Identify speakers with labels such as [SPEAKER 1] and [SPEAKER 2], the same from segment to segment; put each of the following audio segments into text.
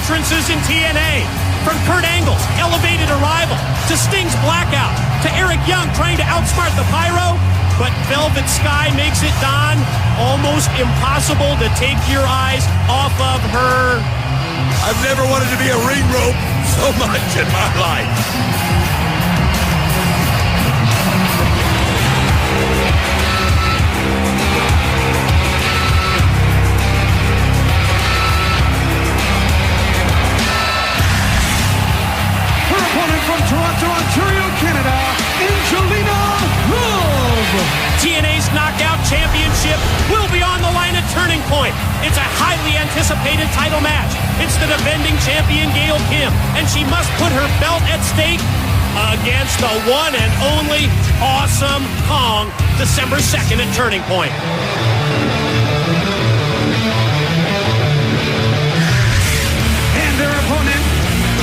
[SPEAKER 1] entrances in TNA. From Kurt Angle's elevated arrival, to Sting's blackout, to Eric Young trying to outsmart the Pyro. But Velvet Sky makes it, Don, almost impossible to take your eyes off of her.
[SPEAKER 2] I've never wanted to be a ring rope so much in my life.
[SPEAKER 3] From Toronto, Ontario, Canada, Angelina Love.
[SPEAKER 1] TNA's Knockout Championship will be on the line at Turning Point. It's a highly anticipated title match. It's the defending champion Gail Kim, and she must put her belt at stake against the one and only Awesome Kong, December 2nd at Turning Point.
[SPEAKER 3] And their opponent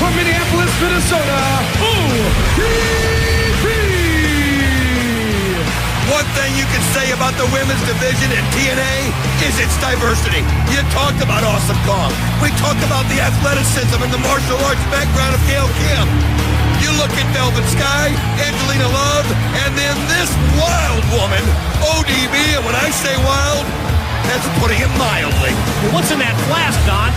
[SPEAKER 3] from Minneapolis, Minnesota, ODB.
[SPEAKER 2] One thing you can say about the women's division in TNA is its diversity. You talked about Awesome Kong. We talked about the athleticism and the martial arts background of Gail Kim. You look at Velvet Sky, Angelina Love, and then this wild woman, ODB, and when I say wild, that's putting it mildly.
[SPEAKER 1] What's in that flask, Don?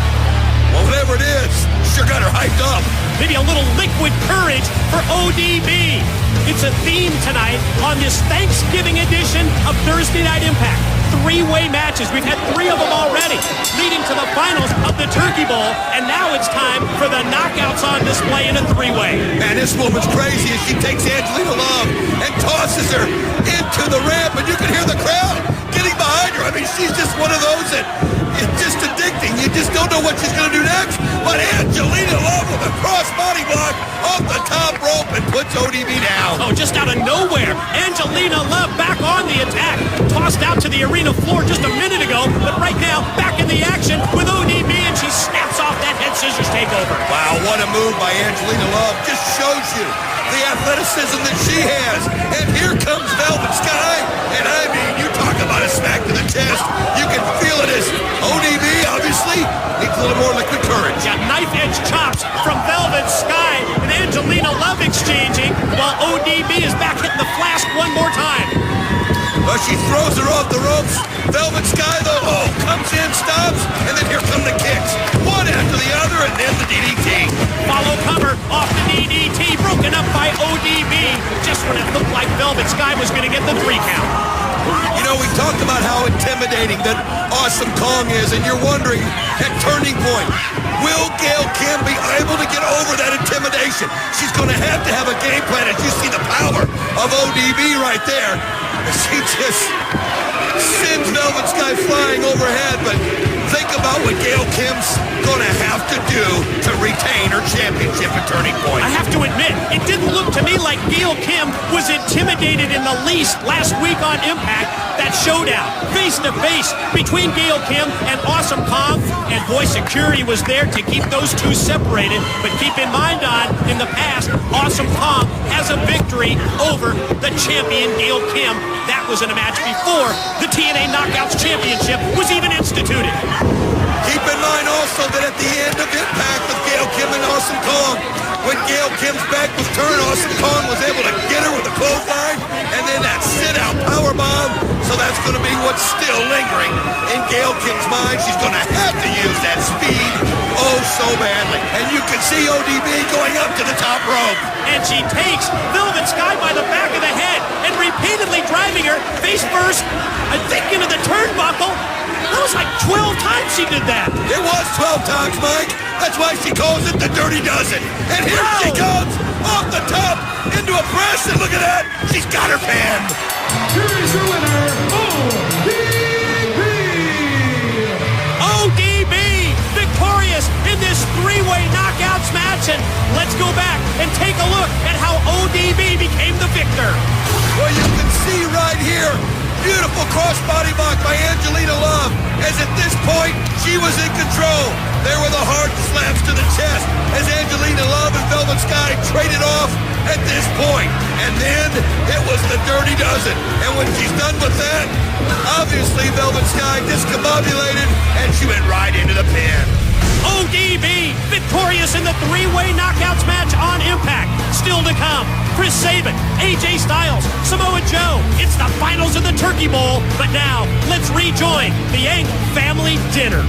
[SPEAKER 2] Well, whatever it is, sure got her hyped up.
[SPEAKER 1] Maybe a little liquid courage for ODB. It's a theme tonight on this Thanksgiving edition of Thursday Night Impact. Three-way matches. We've had three of them already, leading to the finals of the Turkey Bowl, and now it's time for the knockouts on display in a three-way.
[SPEAKER 2] Man, this woman's crazy as she takes Angelina Love and tosses her into the ramp, and you can hear the crowd getting behind her. I mean, she's just one of those that is just addicting. You just don't know what she's going to do next. But Angelina Love with a cross-body block off the top rope and puts ODB down.
[SPEAKER 1] Oh, just out of nowhere, Angelina Love back on the attack. Tossed out to the arena floor just a minute ago, but right now back in the action with ODB, and she snaps off that head scissors takeover.
[SPEAKER 2] Wow, what a move by Angelina Love. Just shows you the athleticism that she has. And here comes Velvet Sky. And I mean, you talk about a smack to the chest. You can feel it as ODB, obviously, needs a little more liquid courage.
[SPEAKER 1] Got knife-edge chops from Velvet Sky and Angelina Love exchanging, while ODB is back hitting the flask one more time.
[SPEAKER 2] Well, she throws her off the ropes. Velvet Sky, though, comes in, stops, and then here come the kicks. One after the other, and then the DDT.
[SPEAKER 1] Follow cover off the DDT, broken up by ODB, just when it looked like Velvet Sky was going to get the 3 count.
[SPEAKER 2] You know, we talked about how intimidating that Awesome Kong is, and you're wondering, at Turning Point, will Gail Kim be able to get over that intimidation? She's going to have a game plan, as you see the power of ODB right there. She just sends Velvet Sky flying overhead, but think about what Gail Kim's going to have to do to retain her championship at Turning Point.
[SPEAKER 1] I have to admit, it didn't look to me like Gail Kim was intimidated in the least last week on Impact. That showdown, face-to-face, between Gail Kim and Awesome Kong, and boy, security was there to keep those two separated. But keep in mind, Don, in the past, Awesome Kong has a victory over the champion Gail Kim. That was in a match before the TNA Knockouts Championship was even instituted.
[SPEAKER 2] Keep in mind also that at the end of Impact with Gail Kim and Awesome Kong, when Gail Kim's back was turned, Awesome Kong was able to get her with a clothesline and then that sit-out powerbomb. So that's going to be what's still lingering in Gail Kim's mind. She's going to have to use that speed so badly. And you can see ODB going up to the top rope.
[SPEAKER 1] And she takes Velvet Sky by the back of the head and repeatedly driving her face first, I think, into the turnbuckle. That was like 12 times she did that.
[SPEAKER 2] It was 12 times, Mike. That's why she calls it the Dirty Dozen. And here she comes off the top into a press. And look at that. She's got her pinned.
[SPEAKER 3] Here is your winner, ODB.
[SPEAKER 1] ODB victorious in this 3-way knockouts match. And let's go back and take a look at how ODB became the victor.
[SPEAKER 2] Well, you can see right here, beautiful cross-body block by Angelina Love, as at this point, she was in control. There were the hard slaps to the chest as Angelina Love and Velvet Sky traded off at this point. And then it was the Dirty Dozen. And when she's done with that, obviously Velvet Sky discombobulated, and she went right into the pin.
[SPEAKER 1] ODB, victorious in the three-way knockouts match on Impact. Still to come, Chris Sabin, AJ Styles, Samoa Joe. It's the finals of the Turkey Bowl. But now, let's rejoin the Angle family dinner.